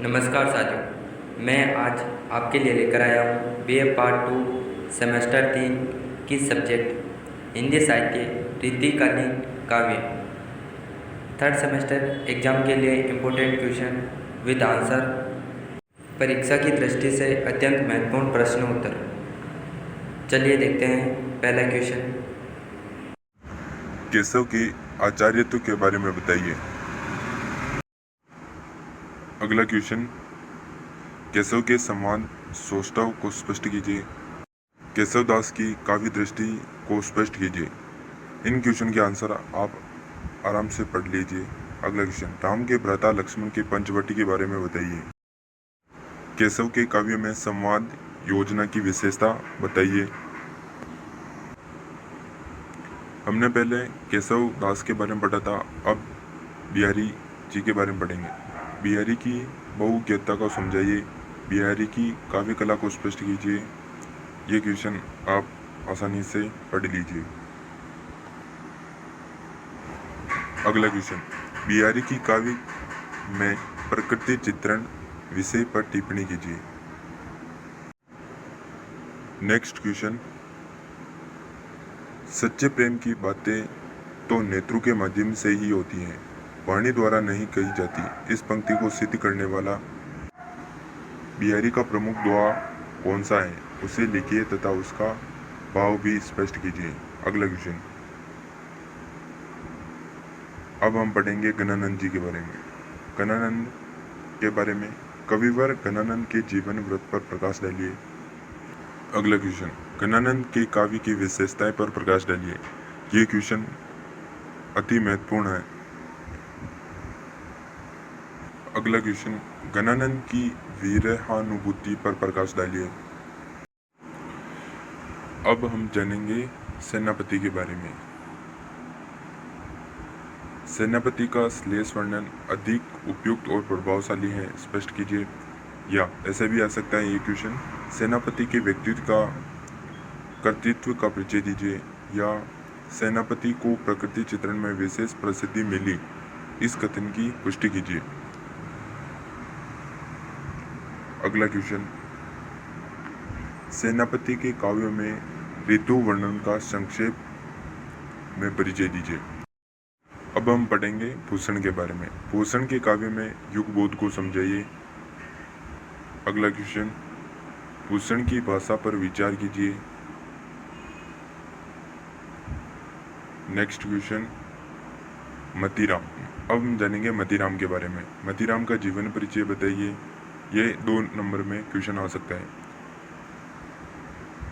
नमस्कार साथियों, मैं आज आपके लिए लेकर आया हूँ BA पार्ट 2 सेमेस्टर 3 की सब्जेक्ट हिंदी साहित्य रीतिकालीन काव्य थर्ड सेमेस्टर एग्जाम के लिए इम्पोर्टेंट क्वेश्चन विद आंसर, परीक्षा की दृष्टि से अत्यंत महत्वपूर्ण प्रश्न उत्तर। चलिए देखते हैं पहला क्वेश्चन। केशव के आचार्यत्व के बारे में बताइए। अगला क्वेश्चन, केशव के संवाद सौष्ठव को स्पष्ट कीजिए। केशव दास की काव्य दृष्टि को स्पष्ट कीजिए। इन क्वेश्चन के आंसर आप आराम से पढ़ लीजिए। अगला क्वेश्चन, राम के भ्राता लक्ष्मण के पंचवटी के बारे में बताइए। केशव के काव्य में संवाद योजना की विशेषता बताइए। हमने पहले केशव दास के बारे में पढ़ा था, अब बिहारी जी के बारे में पढ़ेंगे। बिहारी की बहुज्ञता को समझाइए। बिहारी की काव्य कला को स्पष्ट कीजिए। ये क्वेश्चन आप आसानी से पढ़ लीजिए। अगला क्वेश्चन, बिहारी की काव्य में प्रकृति चित्रण विषय पर टिप्पणी कीजिए। नेक्स्ट क्वेश्चन, सच्चे प्रेम की बातें तो नेत्रों के माध्यम से ही होती हैं, वाणी द्वारा नहीं कही जाती। इस पंक्ति को सिद्ध करने वाला बिहारी का प्रमुख दोहा कौन सा है, उसे लिखिए तथा उसका भाव भी स्पष्ट कीजिए। अगला क्वेश्चन, अब हम पढ़ेंगे गणानंद जी के बारे में। गणानंद के बारे में कविवर गणानंद के जीवन वृत्त पर प्रकाश डालिए। अगला क्वेश्चन, गणानंद के काव्य की विशेषताएं पर प्रकाश डालिए। ये क्वेश्चन अति महत्वपूर्ण है। अगला क्वेश्चन, गणानंद की विरहानुभूति पर प्रकाश डालिए। अब हम जानेंगे सेनापति के बारे में। सेनापति का श्लेष वर्णन अधिक उपयुक्त और प्रभावशाली है, स्पष्ट कीजिए। या ऐसा भी आ सकता है ये क्वेश्चन, सेनापति के व्यक्तित्व का कर्तृत्व का परिचय दीजिए, या सेनापति को प्रकृति चित्रण में विशेष प्रसिद्धि मिली, इस कथन की पुष्टि कीजिए। अगला क्वेश्चन, सेनापति के काव्य में ऋतु वर्णन का संक्षेप में परिचय दीजिए। अब हम पढ़ेंगे भूषण के बारे में। भूषण के काव्य में युगबोध को समझाइए। अगला क्वेश्चन, भूषण की भाषा पर विचार कीजिए। Next question, Matiram. अब हम जानेंगे मतीराम के बारे में। मतीराम का जीवन परिचय बताइए। ये 2 नंबर में क्वेश्चन आ सकता है।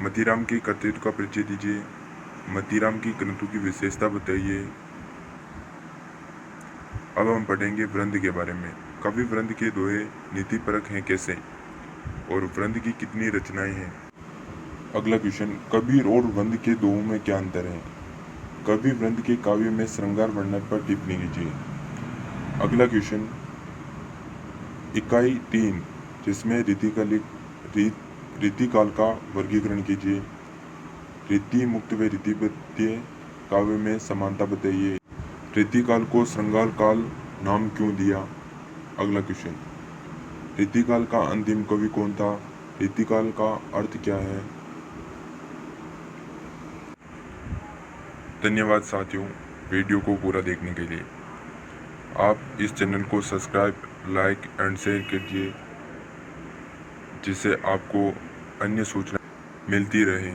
मतीराम के कर्तृत्व का परिचय दीजिए। मतीराम की ग्रंथों की विशेषता बताइए। अब हम पढ़ेंगे वृंद के बारे में। कवि वृंद के दोहे नीतिपरक हैं कैसे, और वृंद की कितनी रचनाएं हैं। अगला क्वेश्चन, कबीर और वृंद के दोहों में क्या अंतर है। कवि वृंद के काव्य में श्रृंगार वर्णन पर टिप्पणी कीजिए। अगला क्वेश्चन, इकाई 3 जिसमें रीतिकाल का वर्गीकरण कीजिए। रीति मुक्त व रीतिबद्ध काव्य में समानता बताइए। रीतिकाल को श्रृंगार काल नाम क्यों दिया। अगला क्वेश्चन, रीतिकाल का अंतिम कवि कौन था। रीतिकाल का अर्थ क्या है। धन्यवाद साथियों, वीडियो को पूरा देखने के लिए। आप इस चैनल को सब्सक्राइब, लाइक एंड शेयर कीजिए, जिससे आपको अन्य सूचना मिलती रहे।